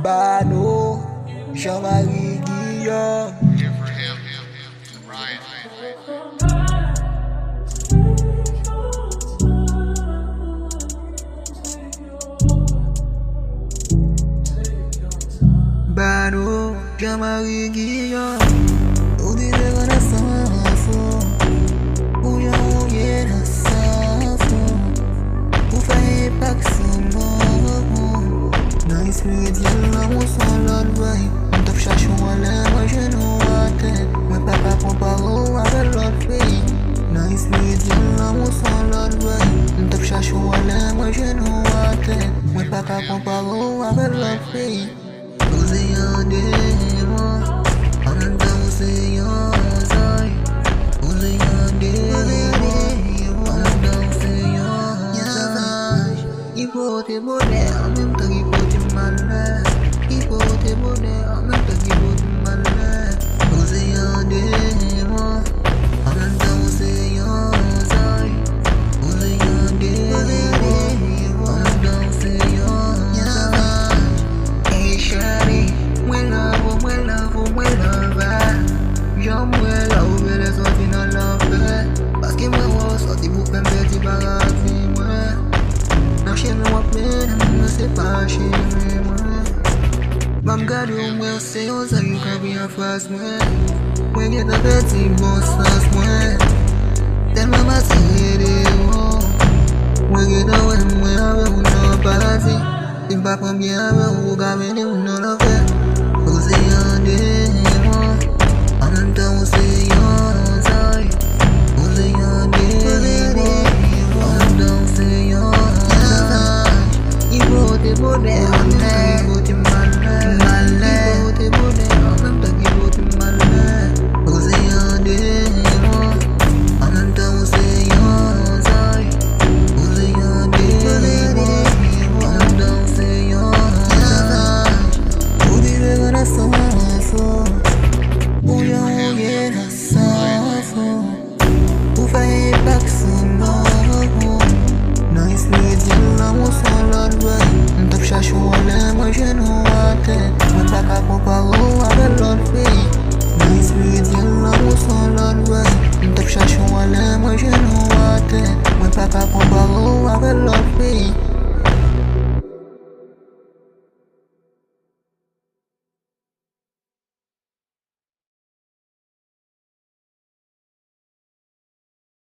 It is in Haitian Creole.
Bano, Jean-Marie Guillaume. Bano, Jean-Marie Guillaume. Ou di de gana safo, ou ya ou ye na safo, ou faye pak simo. Na esprit yalla mo son l'autre boy. On top cherche moi là, moi je nous attends. Moi papa comparo avec l'autre fille. Na esprit yalla mo son l'autre boy. On top cherche moi là, moi je nous attends. Moi papa comparo avec l'autre fille. Uziyan demo, ananda uziyan zay. Uziyan demo, ananda uziyan zay. Ipote bode, amem tagi ipote male. Ipote bode, amem tagi ipote male. Uziyan demo, ananda uziyan zay. Uziyan demo, ananda uziyan zay. Hey shawty, mwen love, mwen love, mwen love. Jom mwen love, vele soti nan love. Paske mwen wò soti pou pembe ti bagati mwen. Nan cheme wap men, mwen se pa cheme mwen. Mam gade ou mwen se yon sa yu ka bi an fas mwen. Mwen get a beti bon sas mwen. Telman masi hede yo. Mwen get a we mwen ave ou nan parati. Si pa pran bien ave ou ka mene ou nan la fe. Uziyan demo, ananda uziyan zay. Uziyan demo, ananda uziyan zay. Ipote bode, ipote male. Ipote bode, ananda ipote male. Uziyan demo, ananda uziyan zay. Uziyan demo, ananda uziyan zay. Udi de gana safo, uya uye na safo. Ou faye pak simo. Nice lead, yalla mo son l'autre boy. On top cherche moi là, moi je nous attends. Moi pas qu'à comparo avec l'autre fille. Nice lead, yalla mo son l'autre boy. On top cherche